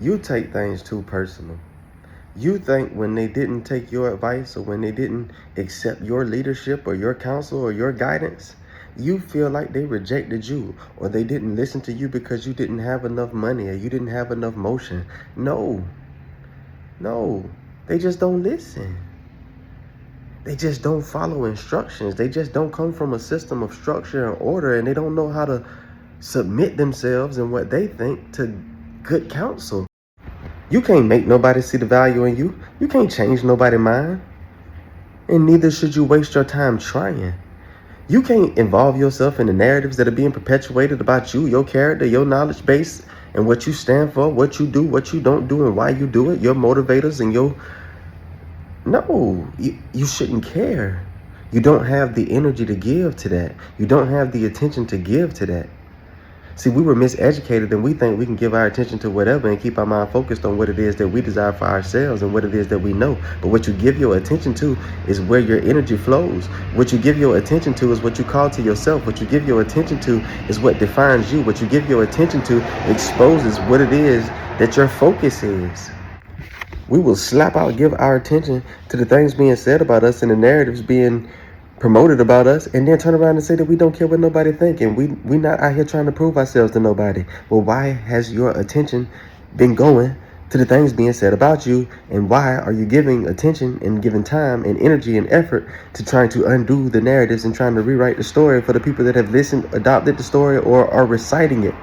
You take things too personal. You think when they didn't take your advice or when they didn't accept your leadership or your counsel or your guidance, you feel like they rejected you or they didn't listen to you because you didn't have enough money or you didn't have enough motion. No, no, they just don't listen. They just don't follow instructions. They just don't come from a system of structure and order, and they don't know how to submit themselves and what they think to good counsel. You can't make nobody see the value in you. You can't change nobody's mind. And neither should you waste your time trying. You can't involve yourself in the narratives that are being perpetuated about you, your character, your knowledge base, and what you stand for, what you do, what you don't do, and why you do it, your motivators and your... No, you shouldn't care. You don't have the energy to give to that. You don't have the attention to give to that. See, we were miseducated and we think we can give our attention to whatever and keep our mind focused on what it is that we desire for ourselves and what it is that we know. But what you give your attention to is where your energy flows. What you give your attention to is what you call to yourself. What you give your attention to is what defines you. What you give your attention to exposes what it is that your focus is. We will slap out, give our attention to the things being said about us and the narratives being promoted about us, and then turn around and say that we don't care what nobody think, and we not out here trying to prove ourselves to nobody. Well, why has your attention been going to the things being said about you, and why are you giving attention and giving time and energy and effort to trying to undo the narratives and trying to rewrite the story for the people that have listened, adopted the story, or are reciting it?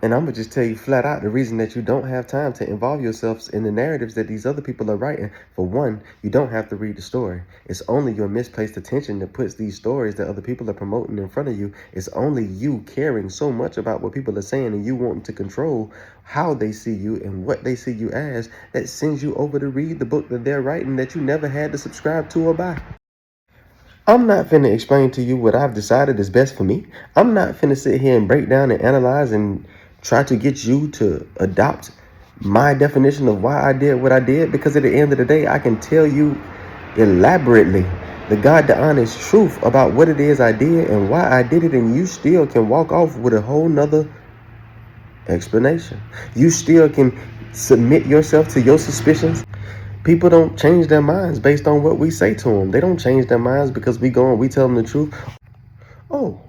And I'm going to just tell you flat out the reason that you don't have time to involve yourselves in the narratives that these other people are writing. For one, you don't have to read the story. It's only your misplaced attention that puts these stories that other people are promoting in front of you. It's only you caring so much about what people are saying and you wanting to control how they see you and what they see you as that sends you over to read the book that they're writing that you never had to subscribe to or buy. I'm not finna explain to you what I've decided is best for me. I'm not finna sit here and break down and analyze and try to get you to adopt my definition of why I did what I did, because at the end of the day, I can tell you elaborately the God, the honest truth about what it is I did and why I did it, and you still can walk off with a whole nother explanation. You still can submit yourself to your suspicions. People don't change their minds based on what we say to them. They don't change their minds because we go and we tell them the truth. Oh,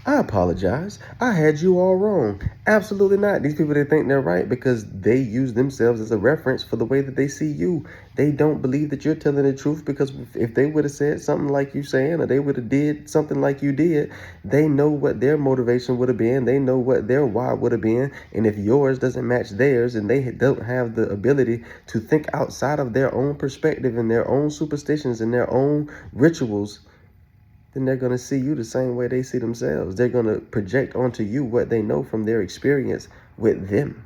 I apologize. I had you all wrong. Absolutely not. These people, they think they're right because they use themselves as a reference for the way that they see you. They don't believe that you're telling the truth, because if they would have said something like you saying, or they would have did something like you did, they know what their motivation would have been. They know what their why would have been. And if yours doesn't match theirs and they don't have the ability to think outside of their own perspective and their own superstitions and their own rituals, then they're going to see you the same way they see themselves. They're going to project onto you what they know from their experience with them.